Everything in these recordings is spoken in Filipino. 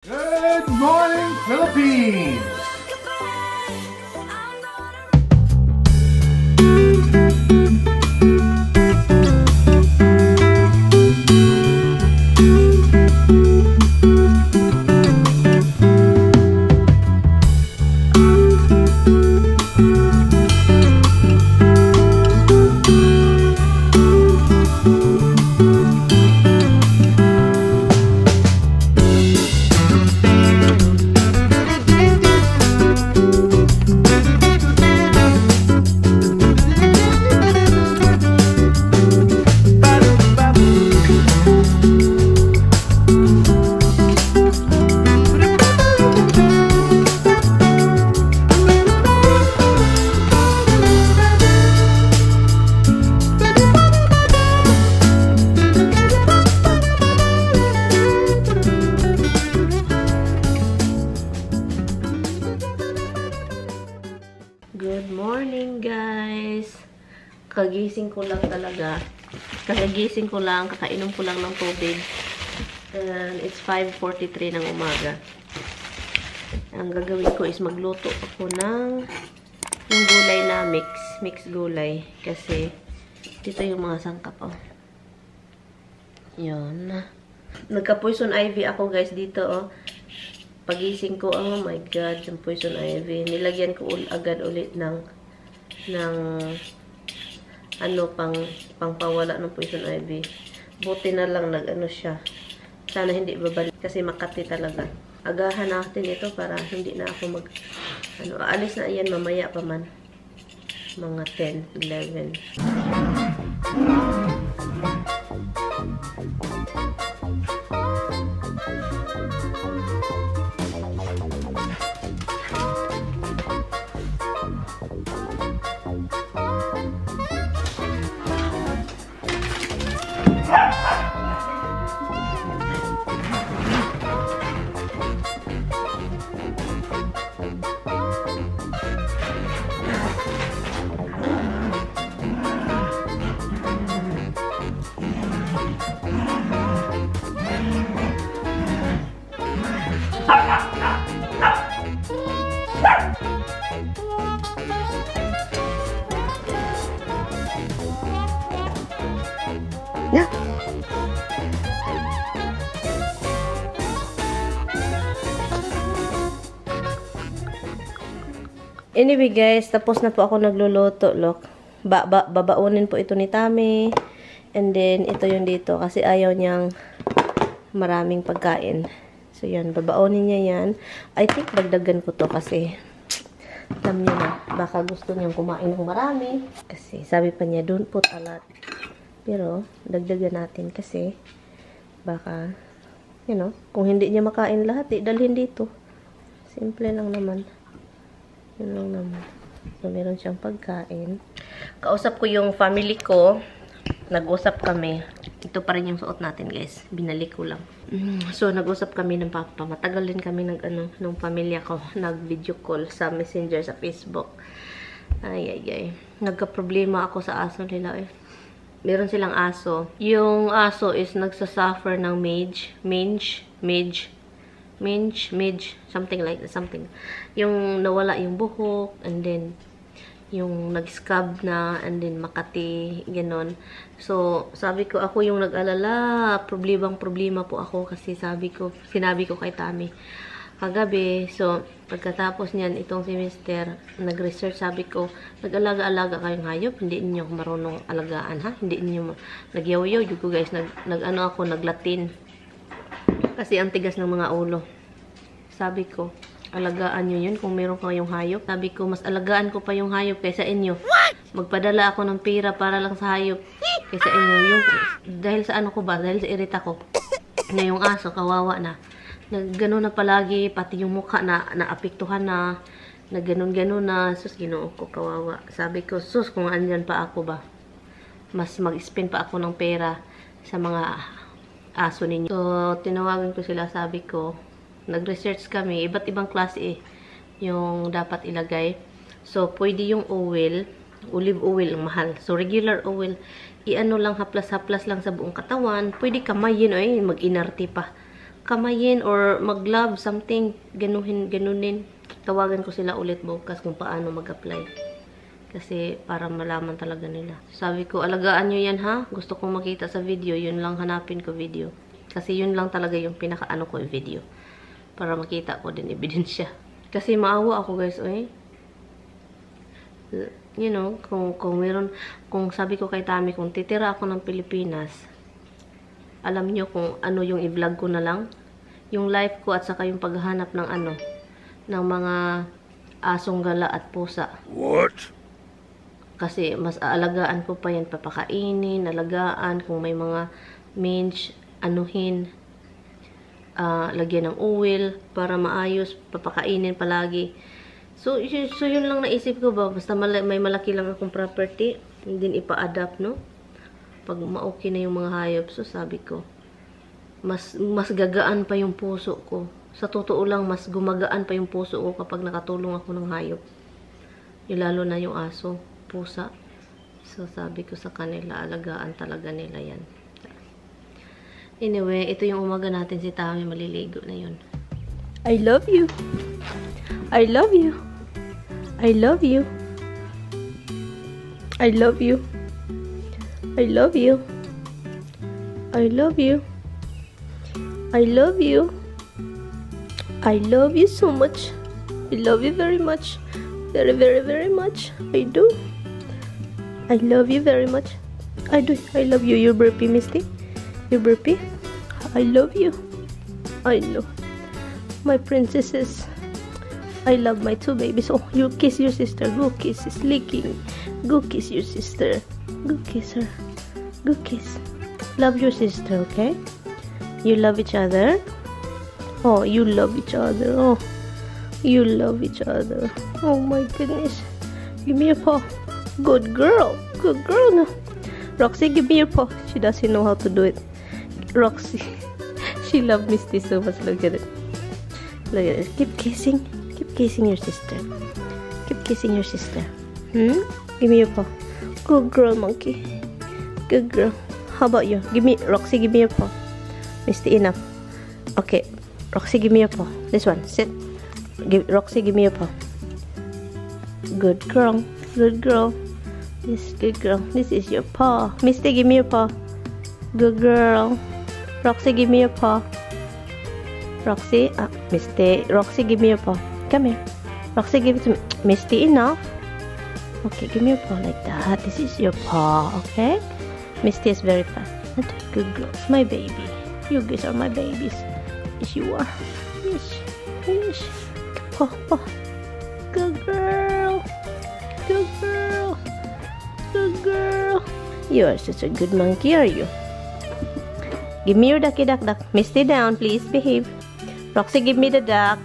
Good morning, Philippines! Good morning, guys. Kagising ko lang talaga. Kakagising ko lang, kakainom ko lang ng tubig. And it's 5:43 ng umaga. Ang gagawin ko is magluto ako ng yung gulay na mix gulay. Kasi dito yung mga sangkap, oh. Yun. Nagka-poison ivy ako, guys, dito, oh. Pagising ko, oh my god, yung poison ivy. Nilagyan ko agad ulit ng ano, pangpawala ng poison ivy. Buti na lang nag-ano siya. Sana hindi babalik kasi makati talaga. Agahan natin ito para hindi na ako aalis na yan mamaya pa man. Mga 10, 11. Yeah. Anyway, guys, tapos na po ako nagluluto, look. Babaunin po ito ni Tami. And then, ito yung dito. Kasi ayaw niyang maraming pagkain. So, yan. Babaunin niya yan. I think, dagdagan ko to kasi alam niyo na, baka gusto niyang kumain ng marami. Kasi, sabi pa niya, don't put a lot. Pero, dagdagan natin kasi baka, you know, kung hindi niya makain lahat, dalhin dito. Simple lang naman. Yun lang naman. So, meron siyang pagkain. Kausap ko yung family ko. Nag-usap kami. Ito pa rin yung suot natin, guys. Binalik ko lang. So, nag-usap kami ng papa. Matagal din kami ng pamilya ko. Nag-video call sa Messenger sa Facebook. Ay. Nagka-problema ako sa aso nila, eh. Meron silang aso. Yung aso is nagsasuffer ng mange, something like that, something. Yung nawala yung buhok, and then yung nag-scab na, and then makati, ganon. So, sabi ko, ako yung nag-alala, problema po ako kasi sinabi ko kay Tami kagabi. So, pagkatapos niyan, itong semester, nag-research, sabi ko, nag-alaga-alaga kayong hayop, hindi niyo marunong alagaan, ha? Hindi niyo nagyaw-yaw, ko guys, naglatin. Kasi ang tigas ng mga ulo. Sabi ko, alagaan nyo yun kung meron kayong hayop. Sabi ko, mas alagaan ko pa yung hayop kaysa inyo. Magpadala ako ng pera para lang sa hayop kaysa inyo. Dahil sa ano ko ba? Dahil sa irita ko. Na yung aso, kawawa na. Gano'n na palagi, pati yung mukha na naapektuhan na gano'n na. Sus, ginoo ko, kawawa. Sabi ko, sus, kung andyan pa ako ba, mas mag-spend pa ako ng pera sa mga aso ninyo. So, tinawagan ko sila, sabi ko, nag-research kami, iba't ibang klase yung dapat ilagay. So, pwede yung olive oil, ang mahal. So, regular oil, i-ano lang, haplas-haplas lang sa buong katawan. Pwede kamayin, mag-inarte pa. kamayin or mag-love something, ganunin. Tawagan ko sila ulit bukas kung paano mag-apply. Kasi para malaman talaga nila. Sabi ko, alagaan nyo yan ha. Gusto kong makita sa video. Yun lang hanapin ko video. Kasi yun lang talaga yung pinaka-ano ko video. Para makita ko din ebidensya. Kasi maawa ako guys. You know, kung sabi ko kay Tami, kung titira ako ng Pilipinas, alam nyo kung ano yung i-vlog ko na lang. Yung life ko at saka yung paghahanap ng ng mga asong gala at pusa. What? Kasi mas aalagaan ko pa yan, papakainin, alagaan, kung may mga mange, anuhin, lagyan ng oil para maayos, papakainin palagi. So yun lang naisip ko ba, basta may malaki lang akong property, hindi ipa-adapt, no? Pag ma-okay na yung mga hayop, so sabi ko, mas gagaan pa yung puso ko. Sa totoo lang, mas gumagaan pa yung puso ko kapag nakatulong ako ng hayop. Lalo na yung aso, pusa. So sabi ko sa kanila, alagaan talaga nila yan. Anyway, ito yung umaga natin, si Tami maliligo na yun. I love you. I love you. I love you. I love you. I love you. I love you. I love you. I love you so much. I love you very much. Very, very, very much. I do. I love you very much. I do. I love you. You burpy, Misty. You burpy. I love you. I know. My princesses. I love my two babies. Oh, you kiss your sister. Go kiss. Is licking. Go kiss your sister. Go kiss her. Go kiss. Love your sister, okay? You love each other. Oh, you love each other. Oh, you love each other. Oh my goodness. Give me a paw. Good girl. Good girl now. Roxy, give me your paw. She doesn't know how to do it. Roxy. She loves Misty so much. Look at it. Look at it. Keep kissing. Keep kissing your sister. Keep kissing your sister. Give me your paw. Good girl, monkey. Good girl. How about you? Give me, Roxy, give me your paw. Misty, enough. Okay. Roxy, give me your paw. This one. Sit. Roxy, give me your paw. Good girl. Good girl. This good girl. This is your paw. Misty, give me your paw. Good girl. Roxy, give me your paw. Roxy, Misty. Roxy, give me your paw. Come here. Roxy, give it to me. Misty, enough. Okay, give me your paw like that. This is your paw, okay? Misty is very fast. Good girls, my baby. You guys are my babies. Yes, you are. Yes, yes. Paw, paw. Good girl. Good girl. Good girl. You are such a good monkey, are you? Give me your ducky duck duck. Misty down, please behave. Roxy, give me the duck.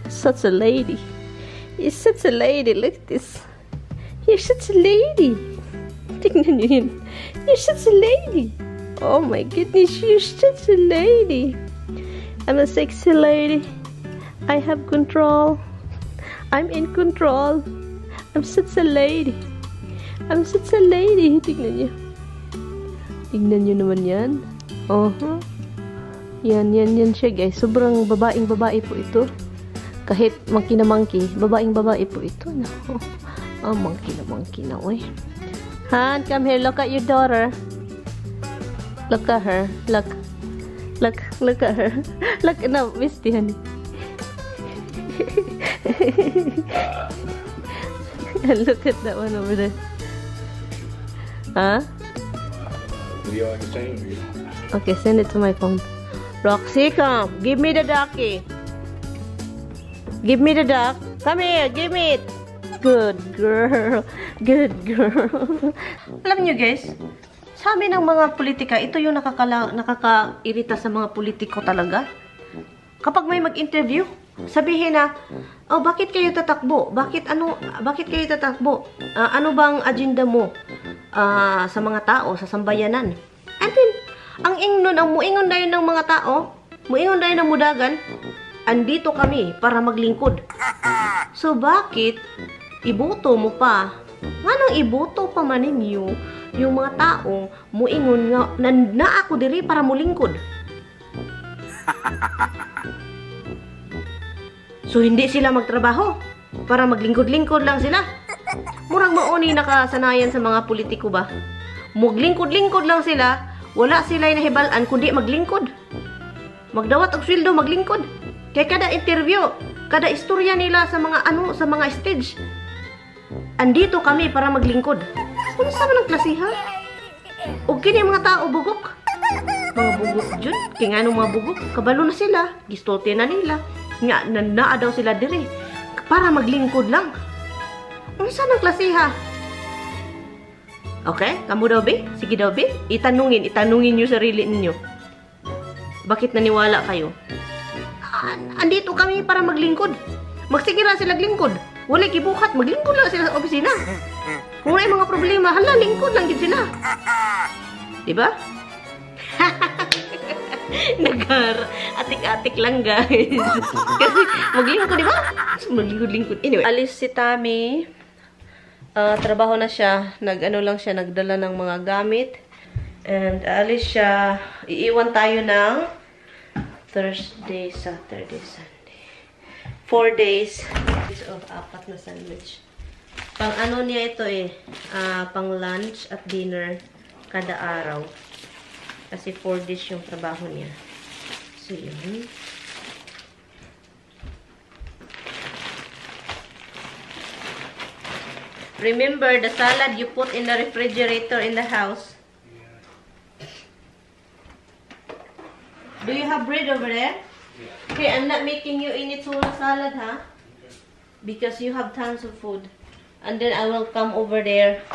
Such a lady. You're such a lady. Look at this. You're such a lady. You're such a lady. Oh my goodness, you're such a lady. I'm a sexy lady. I have control. I'm in control. I'm such a lady. I'm such a lady. Tignan nyo. Tignan nyo naman yan. Yan siya guys. Sobrang babaeng babae po ito. Kahit monkey na monkey, babaeng babae po ito. No? Monkey na. Uy. Han, come here. Look at your daughter. Look at her. Look at her. Look, no, Misty, honey. Look at that one over there. Huh? Video I can send you. Okay, send it to my phone. Roxy, come. Give me the ducky. Give me the duck. Come here. Give me it. Good girl. Good girl. Alam niyo guys, sa amin ng mga politika, ito yung nakakairita sa mga politiko talaga. Kapag may mag-interview, sabihin na, oh, bakit kayo tatakbo? Bakit kayo tatakbo? Ano bang agenda mo sa mga tao, sa sambayanan? And then, ang muingon na yun ng mga tao, muingon na yun ng mudagan, andito kami para maglingkod. So, bakit iboto mo pa? Anong iboto pa man ninyo yung mga tao muingon nga na ako diri para mulingkod. So hindi sila magtrabaho para maglingkod-lingkod lang sila. Murang mauni nakasanayan sa mga politiko ba? Maglingkod-lingkod lang sila, wala sila nahibalan kundi maglingkod. Magdawat og sweldo maglingkod. Kaya kada interview, kada istorya nila sa mga sa mga stage. Andito kami para maglingkod. Unsa man ang klasiha? Og kini mga tao bugok. Mga bugok jud, kay nganong mga bugok, kabalo na sila, gistote na nila. Nga naa daw sila dire para maglingkod lang. Unsa nang klasiha? Okay, kamu daw be? Sige daw be, itanungin niyo sarili ninyo. Bakit naniwala kayo? Andito kami para maglingkod. Magsigira sila lingkod. Wala gibuhat, maglingkod lang sila sa opisina. Kung may mga problema, hala, lingkod lang gid sila. Diba? Atik-atik lang, guys. Kasi maglingkod, diba? Maglingkod-lingkod. Anyway, alis si Tami. Trabaho na siya. Nag-ano lang siya, nagdala ng mga gamit. And alis siya. Iiwan tayo ng Thursday, Saturday, Sunday. 4 days of 4 na sandwich. Pang ano niya ito pang lunch at dinner kada araw. Kasi 4 days yung trabaho niya. So, yun. Remember, the salad you put in the refrigerator in the house. Do you have bread over there? Okay, I'm not making you any tuna salad, huh? Because you have tons of food. And then I will come over there.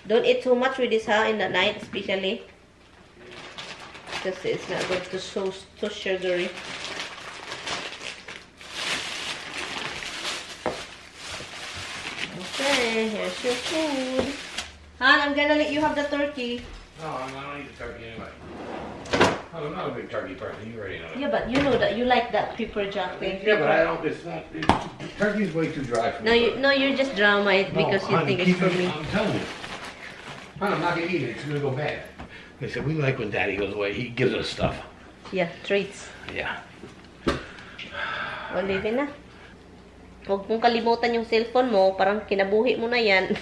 Don't eat too much with this, huh? In the night, especially. Because it's not good to so sugary. Okay, here's your food. Han, I'm gonna let you have the turkey. No, I don't eat the turkey anyway. I'm not a big turkey person. You already know that. Yeah, but you know that you like that pepper jack thing. Yeah, but I don't. It's not. Turkey's way too dry for me. No, you're just drama it because you think it's for me. I'm telling you. I'm not gonna eat it. It's gonna go bad. They said we like when Daddy goes away. He gives us stuff. Yeah, treats. Yeah. O, leave na. Huwag mong kalimutan yung cellphone mo. Parang kinabuhi mo na yan.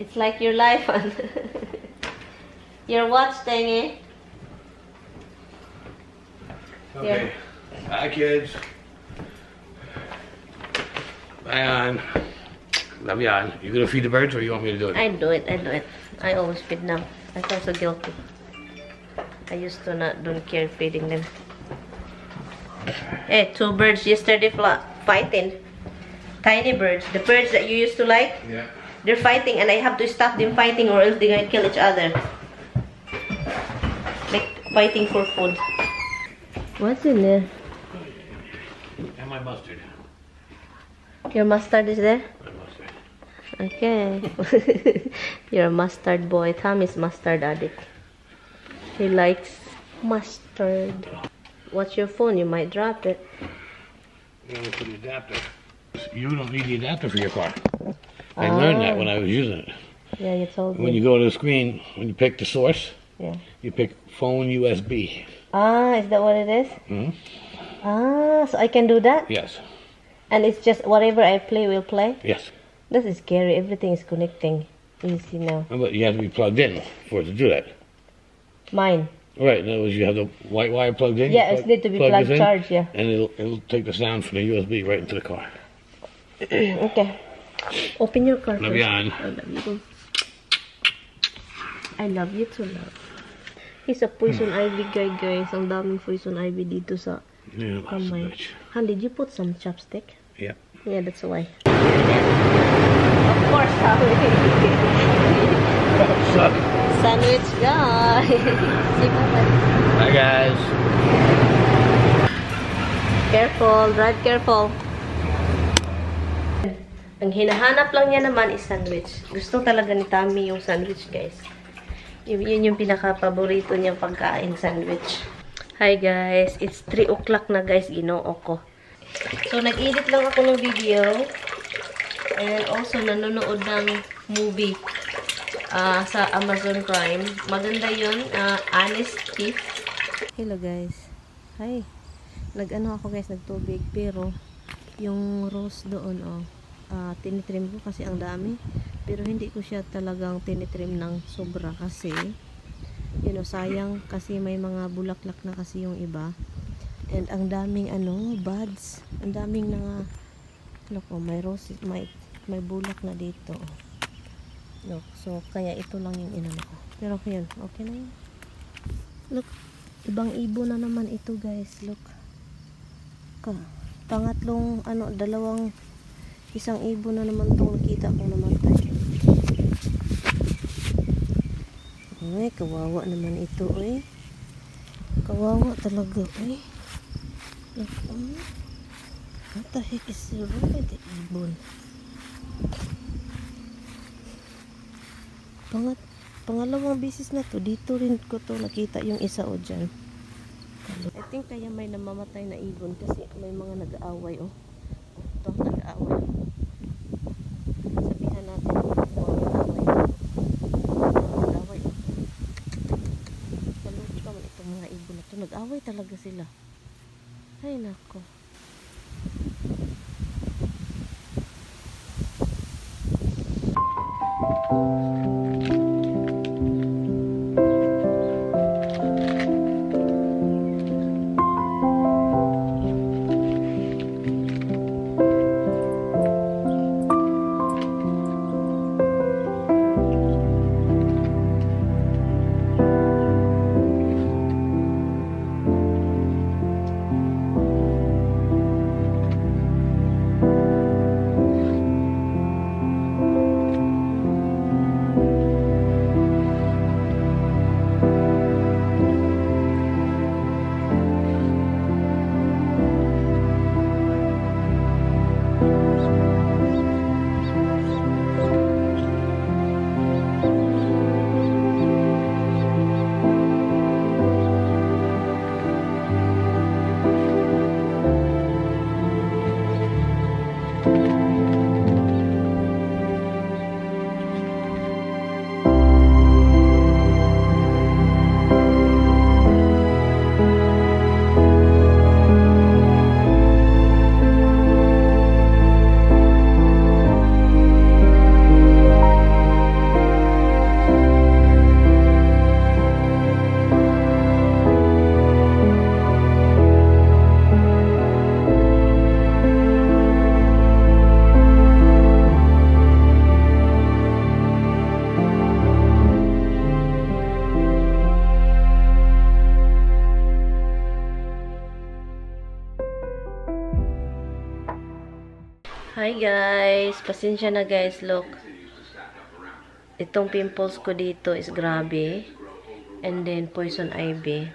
It's like your life. Your watch thing, eh? Okay. Yeah. Bye, kids. Bye, Ann. Love you, Ann. You gonna feed the birds, or you want me to do it? I do it. I always feed now. I feel so guilty. I used to don't care feeding them. Hey, 2 birds yesterday fighting. Tiny birds. The birds that you used to like. Yeah. They're fighting, and I have to stop them fighting, or else they're gonna kill each other. Like fighting for food. What's in there? And my mustard. Your mustard is there? My mustard. Okay. You're a mustard boy. Tom is mustard addict. He likes mustard. What's your phone? You might drop it. You gotta put the adapter. You don't need the adapter for your car. I learned that when I was using it. Yeah, you told me. When you go to the screen, when you pick the source, yeah, you pick phone USB. Ah, is that what it is? Mm-hmm. Ah, so I can do that? Yes. And it's just whatever I play will play? Yes. This is scary. Everything is connecting. Easy now. But you have to be plugged in for it to do that. Mine. Right. In other words, you have the white wire plugged in. Yeah, it needs to be plug this in, charged, yeah. And it'll take the sound from the USB right into the car. Okay. Open your car Love first. you, Ann. I love you too. I love you too, love. He's a poison ivy guy, guys. Ang daming poison ivy dito sa Yeah, kamay. Han, did you put some chopstick? Yeah. Yeah, that's why. Of course, sandwich guy. Bye, guys. Careful, drive careful. Ang hinahanap lang niya naman is sandwich. Gusto talaga ni Tami yung sandwich, guys. Yun yung pinaka-paborito niyang pagkain, sandwich. Hi guys, it's 3 o'clock na guys, ginoo ko. So, nag-edit lang ako ng video. And also, nanonood ng movie sa Amazon Prime. Maganda yun. Honest Thief. Hello guys. Hi. Nag-ano ako guys, nagtubig. Pero, yung rose doon, tinitrim ko kasi ang dami. Pero hindi ko siya talagang tinitrim ng sobra kasi, sayang kasi may mga bulaklak na kasi yung iba. And ang daming buds. Ang daming look, may roses, may bulak na dito. Look, so kaya ito lang yung inano ko. Pero yun, okay na yun. Look, ibang ibon na naman ito guys. Look. Pangatlong, isang ibon na naman itong nakita kong namatay. Ay, kawawa naman ito eh. Kawawa talaga eh. Look, what the heck is wrong with the ibon? Pangalawang bisis na to, dito rin ko to nakita yung isa dyan. I think kaya may namamatay na ibon kasi may mga nag-aaway ito, nag-aaway. Sabihan natin nag-aaway. Saludo naman itong mga ibon na to, nag-aaway talaga sila. Ay nako. Hi guys, pasensya na guys, look. Itong pimples ko dito is grabe. And then poison ivy.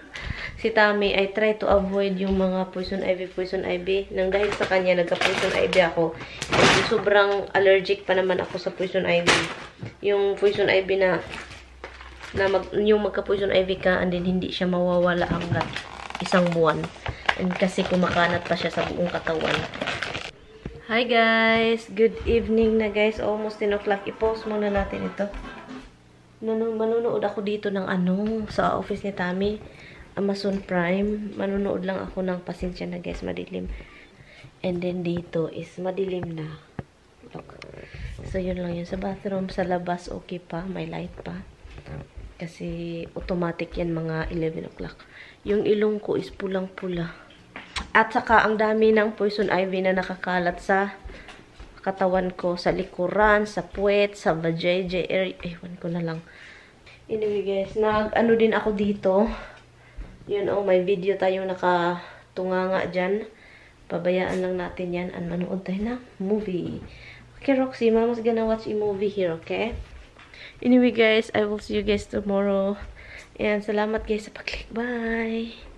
Si Tami, I try to avoid yung mga poison ivy. Nang dahil sa kanya, nagka-poison ivy ako. And sobrang allergic pa naman ako sa poison ivy. Yung poison ivy yung magka-poison ivy ka, and then hindi siya mawawala hanggang isang buwan. And kasi kumakalat pa siya sa buong katawan. Hi guys! Good evening na guys. Almost 10 o'clock. I-pause muna natin ito. Manunood ako dito ng sa office ni Tami. Amazon Prime. Manunood lang ako ng pasensya na guys. Madilim. And then dito is madilim na. Look. So yun lang yun. Sa bathroom, sa labas, okay pa. May light pa. Kasi automatic yan mga 11 o'clock. Yung ilong ko is pulang-pula. At saka, ang dami ng poison ivy na nakakalat sa katawan ko, sa likuran, sa puwet, sa vajayjay area. Ewan ko na lang. Anyway guys, nag-ano din ako dito. Yun may video tayong nakatunganga dyan. Pabayaan lang natin yan. At manood tayo ng movie. Okay, Roxy, Mama's gonna watch a movie here, okay? Anyway guys, I will see you guys tomorrow. And salamat guys sa pag-click. Bye!